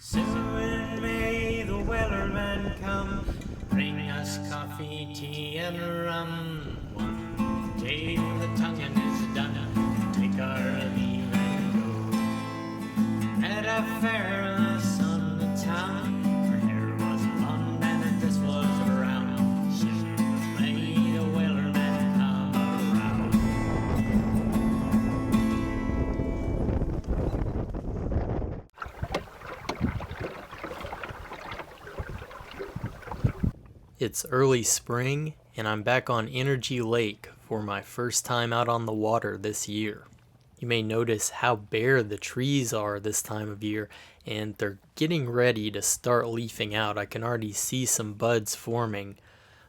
Soon may the wellerman come, bring us coffee, tea, and rum. One day when the tonguing is done, take our leave and go. At a fair in the sun of town, her hair was blonde and her dress was brown. Soon may the wellerman come around. It's early spring, and I'm back on Energy Lake for my first time out on the water this year. You may notice how bare the trees are this time of year, and they're getting ready to start leafing out. I can already see some buds forming,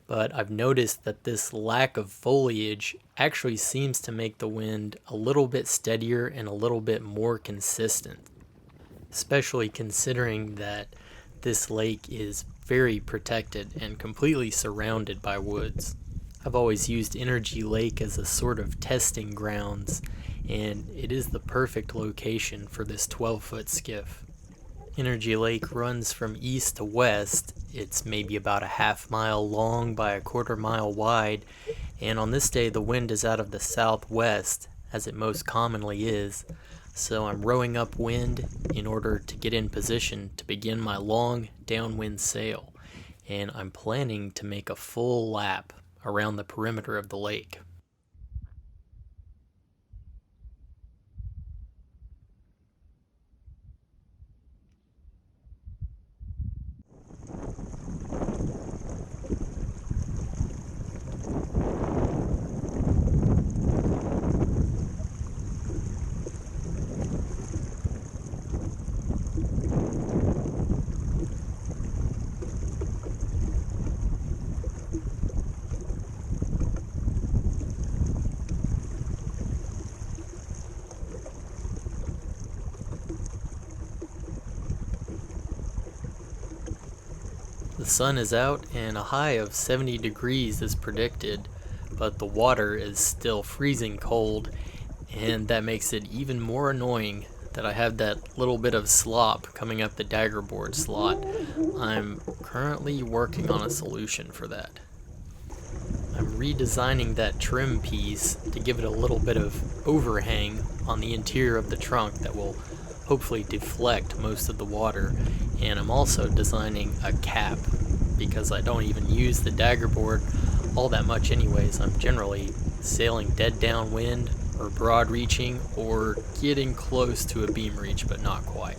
but I've noticed that this lack of foliage actually seems to make the wind a little bit steadier and a little bit more consistent, especially considering that this lake is very protected and completely surrounded by woods. I've always used Energy Lake as a sort of testing grounds, and it is the perfect location for this 12-foot skiff. Energy Lake runs from east to west. It's maybe about a half-mile long by a quarter-mile wide, and on this day the wind is out of the southwest, as it most commonly is. So I'm rowing upwind in order to get in position to begin my long downwind sail, and I'm planning to make a full lap around the perimeter of the lake. The sun is out and a high of 70 degrees is predicted, but the water is still freezing cold, and that makes it even more annoying that I have that little bit of slop coming up the daggerboard slot. I'm currently working on a solution for that. I'm redesigning that trim piece to give it a little bit of overhang on the interior of the trunk that will hopefully deflect most of the water, and I'm also designing a cap because I don't even use the daggerboard all that much anyways. I'm generally sailing dead downwind or broad reaching or getting close to a beam reach but not quite.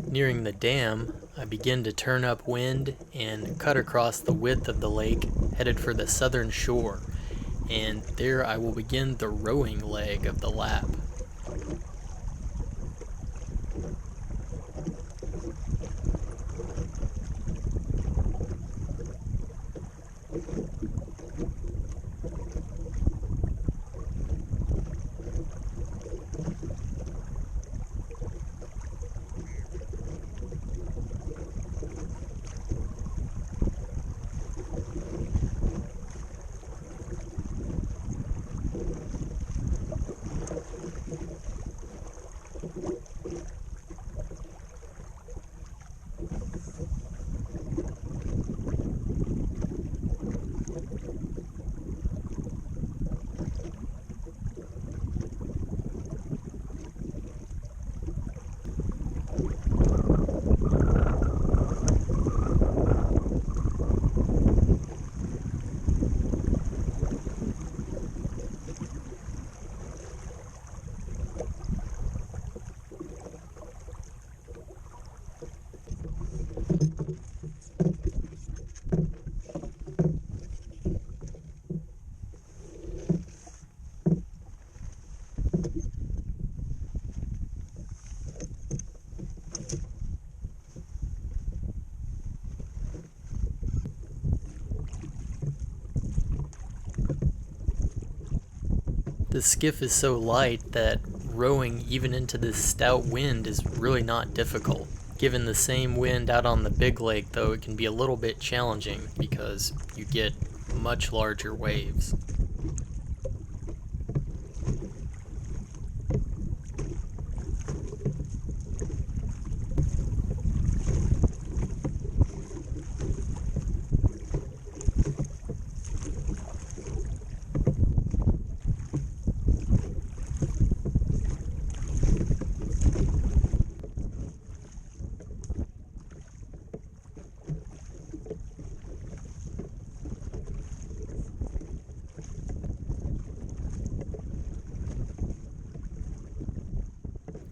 Nearing the dam, I begin to turn upwind and cut across the width of the lake, headed for the southern shore, and there I will begin the rowing leg of the lap. The skiff is so light that rowing even into this stout wind is really not difficult. Given the same wind out on the big lake, though, it can be a little bit challenging because you get much larger waves.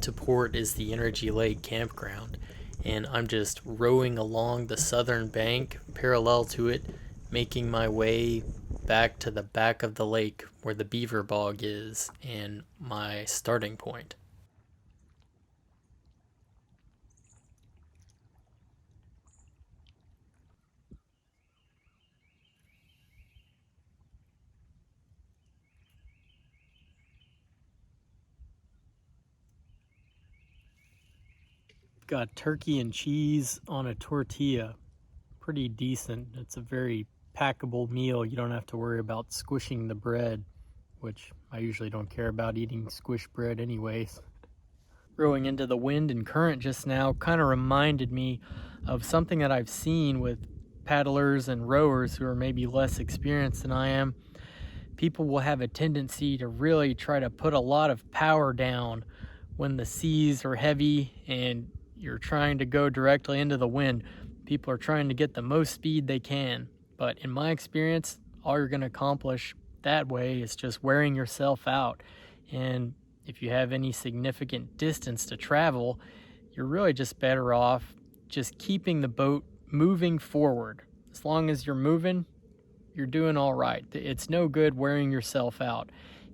To port is the Energy Lake campground, and I'm just rowing along the southern bank parallel to it, making my way back to the back of the lake where the beaver bog is and my starting point. Got turkey and cheese on a tortilla. Pretty decent. It's a very packable meal. You don't have to worry about squishing the bread, which I usually don't care about eating squished bread anyways. Rowing into the wind and current just now kind of reminded me of something that I've seen with paddlers and rowers who are maybe less experienced than I am. People will have a tendency to really try to put a lot of power down when the seas are heavy and you're trying to go directly into the wind. People are trying to get the most speed they can. But in my experience, all you're going to accomplish that way is just wearing yourself out. And if you have any significant distance to travel, you're really just better off just keeping the boat moving forward. As long as you're moving, you're doing all right. It's no good wearing yourself out.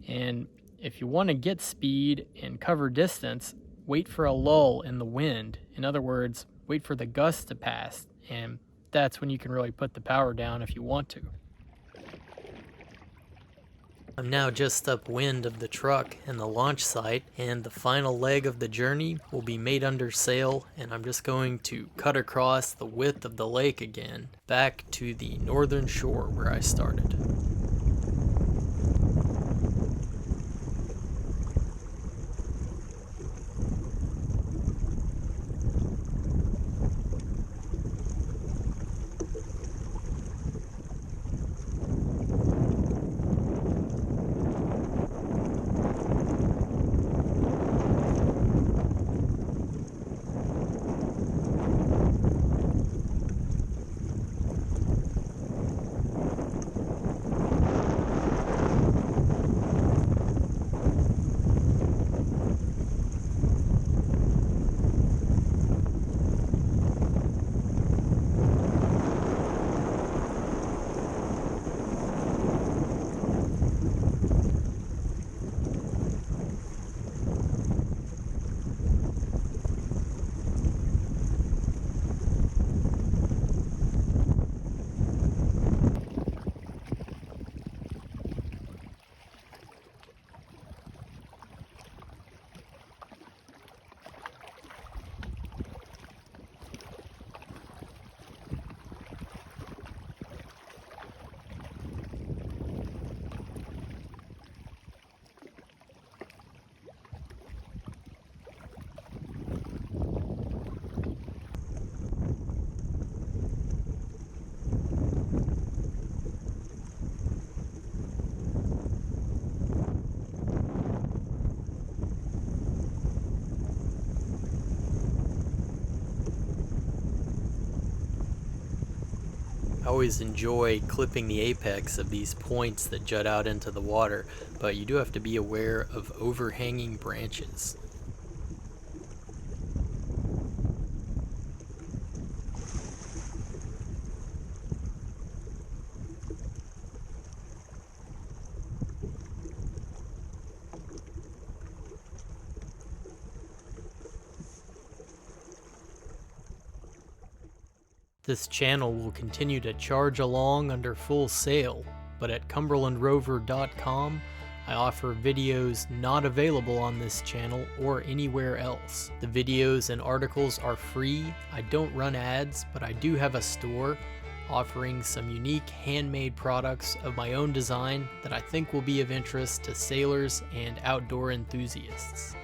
And if you want to get speed and cover distance, wait for a lull in the wind. In other words, wait for the gusts to pass. And that's when you can really put the power down if you want to. I'm now just upwind of the truck and the launch site, and the final leg of the journey will be made under sail, and I'm just going to cut across the width of the lake again, back to the northern shore where I started. I always enjoy clipping the apex of these points that jut out into the water, but you do have to be aware of overhanging branches. This channel will continue to charge along under full sail, but at cumberlandrover.com I offer videos not available on this channel or anywhere else. The videos and articles are free. I don't run ads, but I do have a store offering some unique handmade products of my own design that I think will be of interest to sailors and outdoor enthusiasts.